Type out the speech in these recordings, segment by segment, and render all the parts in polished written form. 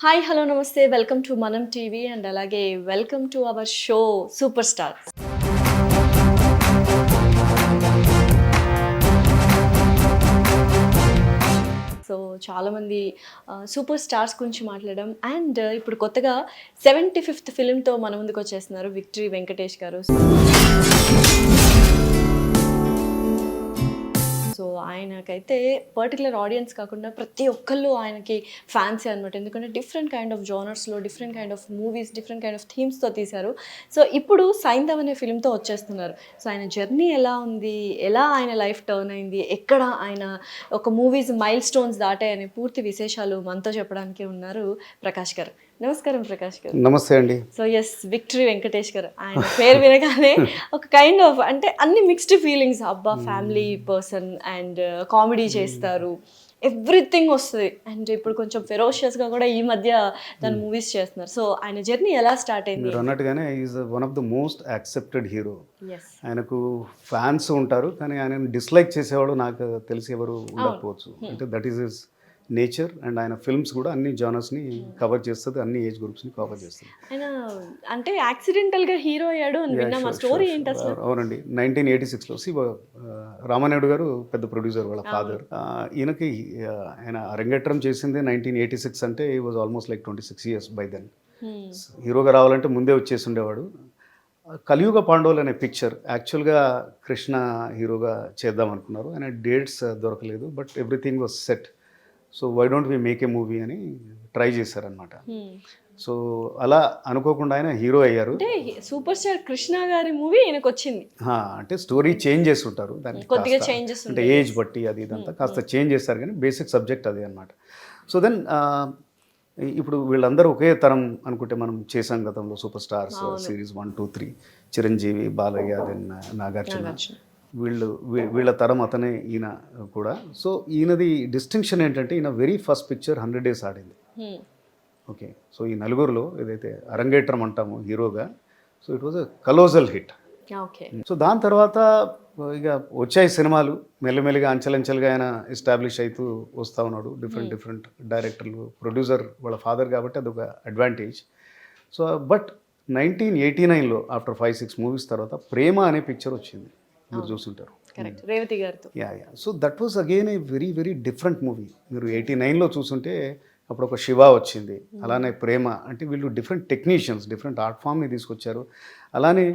Hi hello నమస్తే welcome to మనం TV and అలాగే welcome to our show super star. So చాలామంది super stars గురించి మాట్లాడడం అండ్ ఇప్పుడు కొత్తగా 75th ఫిలింతో మన ముందుకు వచ్చేస్తున్నారు విక్టరీ వెంకటేష్ గారు. సో ఆయనకైతే పర్టికులర్ ఆడియన్స్ కాకుండా ప్రతి ఒక్కళ్ళు ఆయనకి ఫ్యాన్సే అనమాట. ఎందుకంటే డిఫరెంట్ కైండ్ ఆఫ్ జోనర్స్లో different kind of movies different kind of థీమ్స్తో తీశారు. సో ఇప్పుడు సైంధవ్ అనే ఫిల్మ్తో వచ్చేస్తున్నారు. సో ఆయన జర్నీ ఎలా ఉంది, ఎలా ఆయన లైఫ్ టర్న్ అయింది, ఎక్కడ ఆయన ఒక మూవీస్ మైల్ స్టోన్స్ దాటాయనే పూర్తి విశేషాలు మనతో చెప్పడానికి ఉన్నారు ప్రకాష్ గారు. నమస్కారం ప్రకాష్ గారు. నమస్తే అండి. సో ఎస్, విక్టరీ వెంకటేష్ గారు ఆయన పేరు వినగానే ఒక కైండ్ ఆఫ్ అంటే అన్ని మిక్స్డ్ ఫీలింగ్స్. అబ్బా, ఫ్యామిలీ పర్సన్ అండ్ కామెడీ చేస్తారు, ఎవ్రీథింగ్ వస్తుంది. అండ్ ఇప్పుడు కొంచెం ఫెరోషియస్గా కూడా ఈ మధ్య తన మూవీస్ చేస్తున్నారు. సో ఆయన జర్నీ ఎలా స్టార్ట్ అయింది? మీరు అన్నట్టుగానే is one of the most accepted hero. Yes, ఆయనకు ఫ్యాన్స్ ఉంటారు, కానీ ఆయన డిస్లైక్ చేసేవాడు నాకు తెలిసి ఎవరు ఉండకపోవచ్చు. అంటే that is his nature. And ఆయన ఫిల్మ్స్ కూడా అన్ని జానర్స్ని కవర్ చేస్తుంది, అన్ని ఏజ్ గ్రూప్స్ని కవర్ చేస్తుంది. ఆయన అంటే యాక్సిడెంటల్గా హీరో అయ్యాడు అని విన్నాం. ఆ స్టోరీ ఏంటి అసలు? అవునండి, 1986లో రామానాయుడు గారు పెద్ద ప్రొడ్యూసర్, వాళ్ళ ఫాదర్. ఈయనకి ఆయన అరంగేట్రం చేసింది 1986 అంటే ఈ was almost like 26 years by then. హీరోగా రావాలంటే ముందే వచ్చేసి ఉండేవాడు. కలియుగ పాండవులు అనే పిక్చర్ యాక్చువల్గా కృష్ణ హీరోగా చేద్దాం అనుకున్నారు. ఆయన డేట్స్ దొరకలేదు, but everything was set. So why don't we make a movie అని ట్రై చేశారనమాట. సో అలా అనుకోకుండా ఆయన హీరో అయ్యారు. అంటే సూపర్ స్టార్ కృష్ణ గారి మూవీ ఆయనకు వచ్చింది. అంటే స్టోరీ చేంజ్ చేస్తుంటారు, దానికి కొద్దిగా చేంజెస్ అంటే ఏజ్ బట్టి అది ఇదంతా కాస్త చేంజ్ చేస్తారు, కానీ బేసిక్ సబ్జెక్ట్ అదే అనమాట. సో దెన్ ఇప్పుడు వీళ్ళందరూ ఒకే తరం అనుకుంటే మనం చేసాం గతంలో super stars series 1, 2, 3, Chiranjeevi, Balayya, then Nagarjuna. వీళ్ళ తరం అతనే ఈయన కూడా. సో ఈయనది డిస్టింక్షన్ ఏంటంటే ఈయన వెరీ ఫస్ట్ పిక్చర్ 100 days ఆడింది. ఓకే, సో ఈ నలుగురిలో ఏదైతే అరంగేట్రం అంటామో హీరోగా, so it was a కలోజల్ hit. So దాని తర్వాత ఇక వచ్చాయి సినిమాలు, మెల్లమెల్లిగా అంచెలంచెలుగా ఆయన ఎస్టాబ్లిష్ అవుతూ వస్తూ ఉన్నాడు. డిఫరెంట్ డైరెక్టర్లు, ప్రొడ్యూసర్ వాళ్ళ ఫాదర్ కాబట్టి అదొక అడ్వాంటేజ్. సో బట్ 1989లో ఆఫ్టర్ 5-6 మూవీస్ తర్వాత ప్రేమ అనే పిక్చర్ వచ్చింది, మీరు చూస్తుంటారు, రేవతి గారితో. Yeah. So that was again a very very different movie. మీరు 89లో చూస్తుంటే అప్పుడు ఒక శివ వచ్చింది, అలానే ప్రేమ. అంటే వీళ్ళు డిఫరెంట్ టెక్నీషియన్స్, డిఫరెంట్ ఆర్ట్ ఫామ్ని తీసుకొచ్చారు. అలానే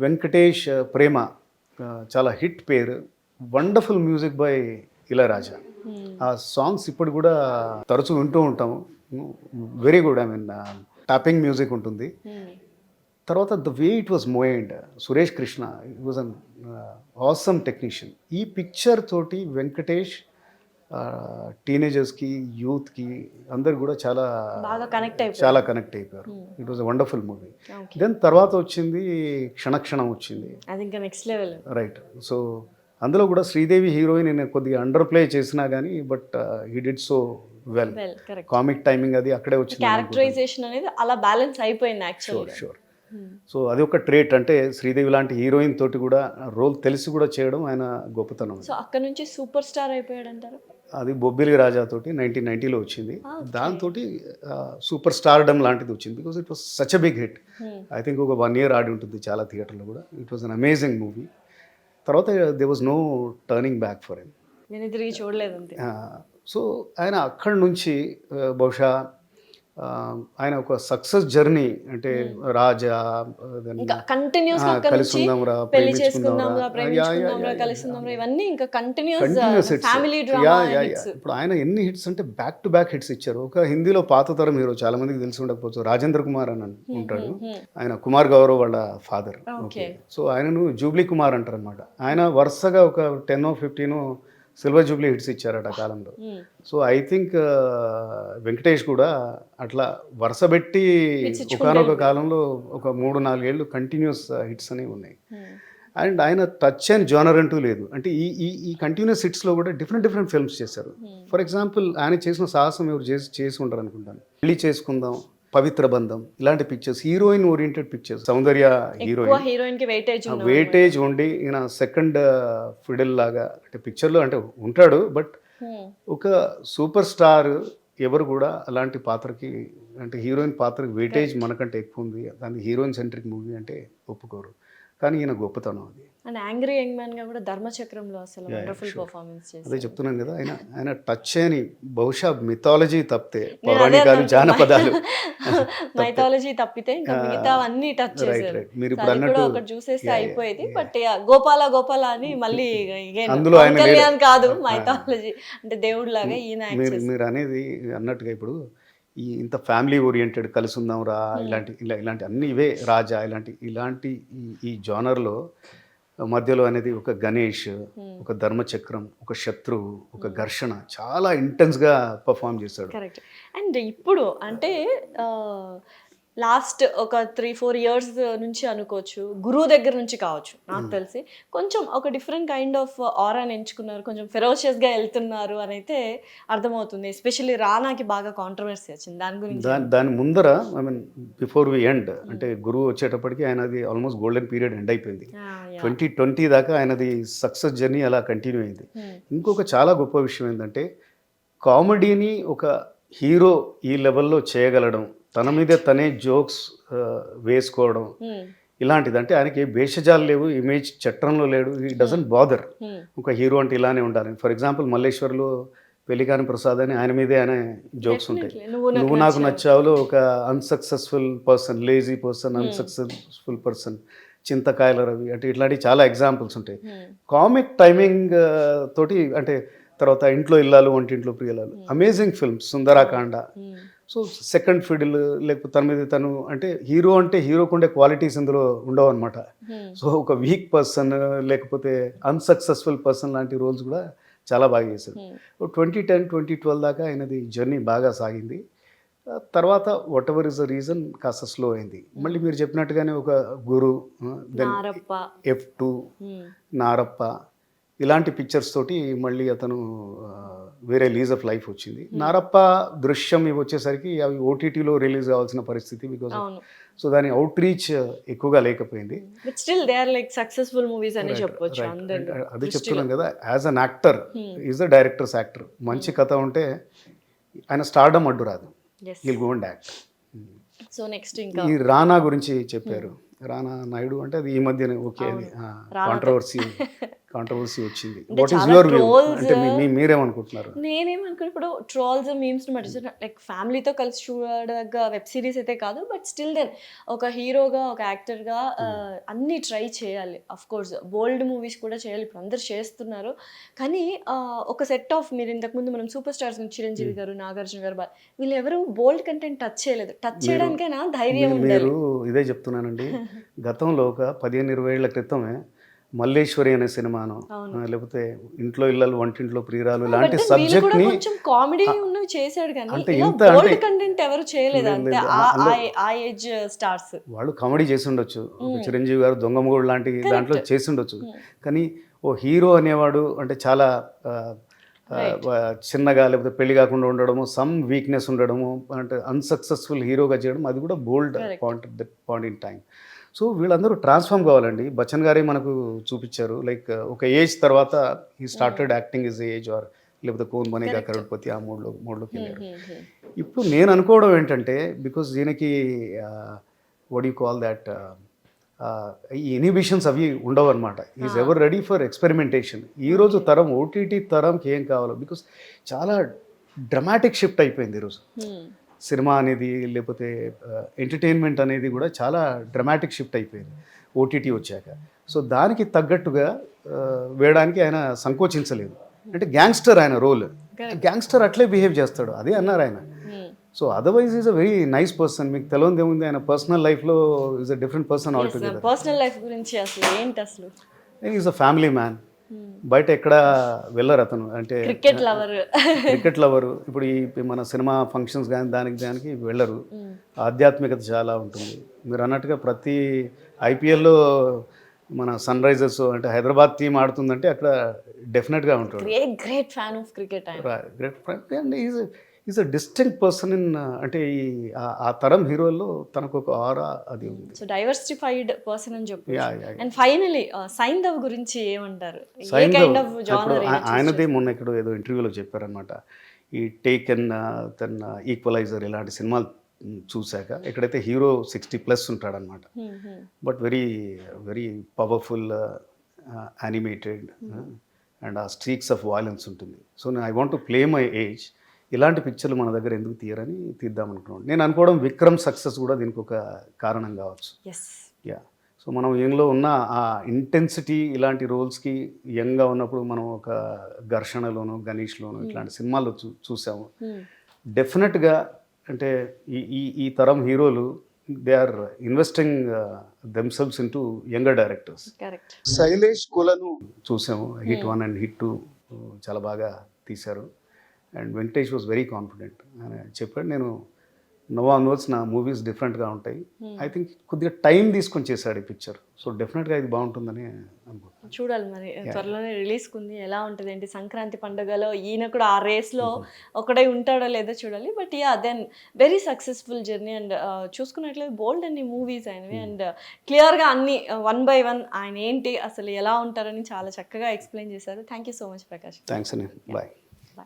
వెంకటేష్ ప్రేమ చాలా హిట్ పేరు. Wonderful music by Ilaiyaraaja. ఆ సాంగ్స్ ఇప్పుడు కూడా తరచూ వింటూ ఉంటాము. Very good. I mean topping music ఉంటుంది. తర్వాత the way it was moved, Suresh Krishna it was an awesome technician. ఈ పిక్చర్ తోటి వెంకటేష్ టీనేజర్స్కి, యూత్కి అందరు కూడా చాలా కనెక్ట్ అయిపోయారు. It was a wonderful movie. Then తర్వాత వచ్చింది క్షణక్షణం వచ్చింది, నెక్స్ట్ లెవెల్, రైట్. సో అందులో కూడా శ్రీదేవి హీరోయిన్ నేను కొద్దిగా అండర్ ప్లే చేసినా కానీ but he did so well. Comic timing అది అక్కడే వచ్చింది, క్యారెక్టరైజేషన్ అనేది అలా బ్యాలెన్స్ అయిపోయింది యాక్చువల్లీ. షూర్. సో అది ఒక ట్రేట్. అంటే శ్రీదేవి లాంటి హీరోయిన్ తోటి కూడా రోల్ తెలిసి కూడా చేయడం ఆయన గొప్పతనం. సో అక్కడ నుంచి సూపర్ స్టార్ అయిపోయాడు అంటారు. అది బొబ్బిలి రాజా తోటి 1990లో వచ్చింది. దాంతో సూపర్ స్టార్డమ్ లాంటిది వచ్చింది, because it was such a big hit. I think ఒక 1 year ఆడి ఉంటుంది చాలా థియేటర్లో కూడా. It was an amazing movie. తర్వాత there was no turning back for him. నేను తిరిగి చూడలేదు అంతే. సో ఆయన అక్కడి నుంచి బహుశా ఆయన ఒక సక్సెస్ జర్నీ. అంటే రాజా, కలిసుందాంరా, ఇప్పుడు ఆయన ఎన్ని హిట్స్ అంటే బ్యాక్ టు బ్యాక్ హిట్స్ ఇచ్చారు. ఒక హిందీలో పాత తరం హీరో చాలా మందికి తెలిసి ఉండకపోవచ్చు, రాజేంద్ర కుమార్ అని ఉంటాడు. ఆయన కుమార్ గౌరవ్ వాళ్ళ ఫాదర్. సో ఆయనను జూబ్లీ కుమార్ అంటారు అనమాట. ఆయన వరుసగా ఒక 10-15 సిల్వర్ జూబ్లీ హిట్స్ ఇచ్చారట ఆ కాలంలో. సో ఐ థింక్ వెంకటేష్ కూడా అట్లా వరుస పెట్టి ఒకనొక కాలంలో ఒక 3-4 ఏళ్ళు కంటిన్యూస్ హిట్స్ అనేవి ఉన్నాయి. అండ్ ఆయన టచ్ అండ్ జానర్ అంటూ లేదు. అంటే ఈ కంటిన్యూస్ హిట్స్లో కూడా డిఫరెంట్ ఫిల్మ్స్ చేశారు. ఫర్ ఎగ్జాంపుల్ ఆయన చేసిన సాహసం ఎవరు చేసి ఉంటారు అనుకుంటాను, పెళ్లి చేసుకుందాం, పవిత్ర బంధం, ఇలాంటి పిక్చర్స్, హీరోయిన్ ఓరియంటెడ్ పిక్చర్స్. సౌందర్య హీరోయిన్ వెయిటేజ్ ఉండి ఈయన సెకండ్ ఫిడల్ లాగా అంటే పిక్చర్లో అంటే ఉంటాడు. బట్ ఒక సూపర్ స్టార్ ఎవరు కూడా అలాంటి పాత్రకి అంటే హీరోయిన్ పాత్రకి వెయిటేజ్ మనకంటే ఎక్కువ ఉంది, దానికి హీరోయిన్ సెంట్రిక్ మూవీ అంటే ఒప్పుకోరు. కానీ ఈయన గొప్పతనం అది. అండ్ యాంగ్రీ యంగ్ మ్యాన్ గా కూడా ధర్మచక్రంలో అసలు వండర్ఫుల్ పర్ఫార్మెన్స్ అదే చేశారు. చెప్తున్నాను కదా, ఆయన టచ్ అని బహుశా మిథాలజీ తప్పితే, పౌరాణికాలు జానపదాలు మైథాలజీ తప్పితే ఇంకా మిగతా అన్ని టచ్ చేశారు. రైట్. మీరు So ఇప్పుడు అది కూడా అన్నట్టు ఒకటి చూసేస్తే అయిపోయేది. బట్ గోపాల గోపాల అని మళ్ళీ again అందులో ఆయన పవన్ కళ్యాణ్ లేడు. కాదు మైథాలజీ అంటే దేవుడు లాగా ఈయన యాక్ట్ చేశారు. మీరు అనేది అన్నట్టుగా ఇప్పుడు ఈ ఇంత ఫ్యామిలీ ఓరియంటెడ్ కలిసి ఉందాం రా ఇలాంటి అన్ని ఇవే రాజా ఇలాంటి ఈ జానర్లో మధ్యలో అనేది ఒక గణేష్, ఒక ధర్మచక్రం, ఒక శత్రువు, ఒక ఘర్షణ చాలా ఇంటెన్స్గా పర్ఫామ్ చేశాడు. కరెక్ట్. అండ్ ఇప్పుడు అంటే లాస్ట్ ఒక 3-4 ఇయర్స్ నుంచి అనుకోవచ్చు, గురువు దగ్గర నుంచి కావచ్చు, నాకు తెలిసి కొంచెం ఒక డిఫరెంట్ కైండ్ ఆఫ్ ఆరాని ఎంచుకున్నారు, కొంచెం ఫెరోషియస్గా వెళ్తున్నారు అని అయితే అర్థమవుతుంది. ఎస్పెషల్లీ రానాకి బాగా కాంట్రవర్సీ వచ్చింది దాని గురించి. దాని ముందర I mean before we end అంటే గురువు వచ్చేటప్పటికి ఆయనది ఆల్మోస్ట్ గోల్డెన్ పీరియడ్ ఎండ్ అయిపోయింది. 2020 దాకా ఆయనది సక్సెస్ జర్నీ అలా కంటిన్యూ అయింది. ఇంకొక చాలా గొప్ప విషయం ఏంటంటే కామెడీని ఒక హీరో ఈ లెవెల్లో చేయగలడం, తన మీద తనే జోక్స్ వేసుకోవడం ఇలాంటిది. అంటే ఆయనకి భేషజాలు లేవు, ఇమేజ్ చట్రంలో లేడు, ఈ డజంట్ బాదర్. ఒక హీరో అంటే ఇలానే ఉండాలి. ఫర్ ఎగ్జాంపుల్ మల్లేశ్వర్లో పెళ్లికాని ప్రసాద్ అని ఆయన మీదే ఆయన జోక్స్ ఉంటాయి. నువ్వు నాకు నచ్చావులో ఒక unsuccessful person, lazy person, unsuccessful person, Chintakayala Ravi అంటే ఇట్లాంటివి చాలా ఎగ్జాంపుల్స్ ఉంటాయి. కామిక్ టైమింగ్ తోటి అంటే తర్వాత Intlo Illalu Vantintlo Priyuralu amazing films, Sundarakanda. So second fiddle లేకపోతే తన మీద తను అంటే హీరోకు ఉండే క్వాలిటీస్ ఇందులో ఉండవు అనమాట. సో ఒక వీక్ పర్సన్ లేకపోతే అన్సక్సెస్ఫుల్ పర్సన్ లాంటి రోల్స్ కూడా చాలా బాగా చేశారు. 2010-2012 దాకా ఆయనది జర్నీ బాగా సాగింది. తర్వాత what ever is the reason కాస్త స్లో అయింది. మళ్ళీ మీరు చెప్పినట్టుగానే ఒక గురు, దెన్ F2, నారప్ప ఇలాంటి పిక్చర్స్ తోటి మళ్ళీ అతను వేరే లీజ్ ఆఫ్ లైఫ్ వచ్చింది. నారప్ప, దృశ్యం ఇవి వచ్చేసరికి అవి ఓటీటీలో రిలీజ్ కావాల్సిన పరిస్థితి, బికాస్ సో దాని అవుట్ రీచ్ ఎక్కువగా లేకపోయింది. అదే చెప్తున్నాను కదా, as an actor is the directors actor. మంచి కథ ఉంటే ఆయన స్టార్డమ్ అడ్డు రాదు, will go and act. So next ఇంకా ఈ రానా గురించి చెప్పారు. రానా నాయుడు అంటే అది ఈ మధ్యనే ఓకే అది కాంట్రవర్సీ వచ్చింది. What is your view? అంటే మీరేమనుకుంటున్నారు? నేనేమనుకున్నా, ఇప్పుడు ట్రోల్స్ మీమ్స్ లైక్ ఫ్యామిలీతో కలిసి చూడదగ్గ వెబ్ సిరీస్ అయితే కాదు, బట్ స్టిల్ దెన్ ఒక హీరోగా ఒక యాక్టర్గా అన్నీ ట్రై చేయాలి. అఫ్ కోర్స్ బోల్డ్ మూవీస్ కూడా చేయాలి, ఇప్పుడు అందరు చేస్తున్నారు. కానీ ఒక సెట్ ఆఫ్, మీరు ఇంతకుముందు మనం సూపర్ స్టార్స్ చిరంజీవి గారు, నాగార్జున గారు, వీళ్ళు ఎవరు బోల్డ్ కంటెంట్ టచ్ చేయలేదు. టచ్ చేయడానికైనా ధైర్యం ఉండాలి. మీరు ఇదే చెప్తున్నానండి. గతంలో ఒక 15-20 ఏళ్ల క్రితమే మల్లేశ్వరి అనే సినిమాను, లేకపోతే ఇంట్లో ఇళ్ళలు వంటింట్లో ప్రియురాలు లాంటి సబ్జెక్ట్ ని కొంచెం కామెడీ ఉన్నవి చేశాడు, కానీ అంటే బోల్డ్ కంటెంట్ ఎవరు చేయలేదు. అంటే ఆ ఏజ్ స్టార్స్ వాళ్ళు కామెడీ చేసి ఉండొచ్చు. చిరంజీవి గారు దొంగమూడు లాంటి దాంట్లో చేసి ఉండొచ్చు. కానీ ఓ హీరో అనేవాడు అంటే చాలా చిన్నగా లేకపోతే పెళ్లి కాకుండా ఉండడము, సమ్ వీక్నెస్ ఉండడము, అంటే అన్సక్సెస్ఫుల్ హీరోగా చేయడం, అది కూడా బోల్డ్ పాయింట్ ఇన్ టైం. సో వీళ్ళందరూ ట్రాన్స్ఫార్మ్ కావాలండి. బచ్చన్ గారే మనకు చూపించారు, లైక్ ఒక ఏజ్ తర్వాత ఈ started acting is age, or లేకపోతే కోన్ బనేగా కరోడ్పతి ఆ మోడ్లోకి వెళ్ళారు. ఇప్పుడు నేను అనుకోవడం ఏంటంటే, బికాస్ దీనికి వాట్ యూ కాల్ దాట్ ఈ ఇనిబిషన్స్ అవి ఉండవు అనమాట. Is ever ready for experimentation. ఈరోజు తరం ఓటీటీ తరంకి ఏం కావాలో, బికాస్ చాలా డ్రమాటిక్ షిఫ్ట్ అయిపోయింది ఈరోజు. సినిమా అనేది లేకపోతే ఎంటర్టైన్మెంట్ అనేది కూడా చాలా డ్రమాటిక్ షిఫ్ట్ అయిపోయింది ఓటీటీ వచ్చాక. సో దానికి తగ్గట్టుగా వేయడానికి ఆయన సంకోచించలేదు. అంటే గ్యాంగ్స్టర్ ఆయన రోల్, గ్యాంగ్స్టర్ అట్లే బిహేవ్ చేస్తాడు, అదే అన్నారు ఆయన. So otherwise is a very nice person. మీకు తెలియదు ఏముంది, ఆయన పర్సనల్ లైఫ్లో is a different person altogether. Personal life గురించి అసలు ఏంటి అసలు? Is a family man. బయట ఎక్కడ వెళ్ళరు అతను, అంటే క్రికెట్ లవరు. ఇప్పుడు ఈ మన సినిమా ఫంక్షన్స్ కానీ దానికి వెళ్ళరు. ఆధ్యాత్మికత చాలా ఉంటుంది. మీరు అన్నట్టుగా ప్రతి ఐపీఎల్లో మన సన్ రైజర్స్ అంటే హైదరాబాద్ టీం ఆడుతుందంటే అక్కడ డెఫినెట్గా ఉంటాడు. Great fan of cricket, great fan. Is a distinct person in, అంటే ఆ తరం హీరోల్లో తనకు ఒక ఆరా అది ఉంది. సో డైవర్సిఫైడ్ పర్సన్ అని చెప్పి. అండ్ ఫైనలీ సైంధవ్ గురించి ఏమంటారు? ఆయనదే మొన్న ఇక్కడ ఏదో ఇంటర్వ్యూలో చెప్పారనమాట. ఈ టేకెన్ తన ఈక్వలైజర్ ఇలాంటి సినిమాలు చూశాక ఎక్కడైతే హీరో 60+ ఉంటాడనమాట, but very very powerful animated and ఆ స్ట్రీక్స్ ఆఫ్ వాయిలెన్స్ ఉంటుంది. So I want to play my age. ఇలాంటి పిక్చర్లు మన దగ్గర ఎందుకు తీయరని తీద్దాం అనుకున్నాను. నేను అనుకోవడం విక్రమ్ సక్సెస్ కూడా దీనికి ఒక కారణం కావచ్చు. ఎస్. యా. సో మనం యంగ్లో ఉన్న ఆ ఇంటెన్సిటీ ఇలాంటి రోల్స్కి యంగ్గా ఉన్నప్పుడు మనం ఒక ఘర్షణలోను గణేష్లోను ఇట్లాంటి సినిమాల్లో చూసాము. డెఫినెట్గా అంటే ఈ తరం హీరోలు they are investing themselves in to younger directors. Correct. Sailesh Kolanu చూసాము, హిట్ 1 అండ్ హిట్ 2 చాలా బాగా తీశారు. And Venkatesh was very confident అని చెప్పాడు. నేను నో ఆన్వర్డ్స్ నా మూవీస్ డిఫరెంట్గా ఉంటాయి. ఐ థింక్ కొద్దిగా టైం తీసుకొని చేశాడు ఈ పిక్చర్. సో డెఫినెట్గా ఇది బాగుంటుందని అనుకుంటున్నాను. చూడాలి మరి త్వరలోనే రిలీజ్కి ఉంది. ఎలా ఉంటుంది ఏంటి సంక్రాంతి పండుగలో ఈయన కూడా ఆ రేస్లో ఒకడే ఉంటాడో లేదో చూడాలి. But ya then very successful journey and చూసుకున్నట్లయితే బోల్డ్ అన్ని మూవీస్ అయినవి అండ్ క్లియర్గా అన్ని 1 by 1 ఆయన ఏంటి అసలు ఎలా ఉంటారని చాలా చక్కగా ఎక్స్ప్లెయిన్ చేశారు. Thank you so much Prakash. Thanks అండి. బాయ్.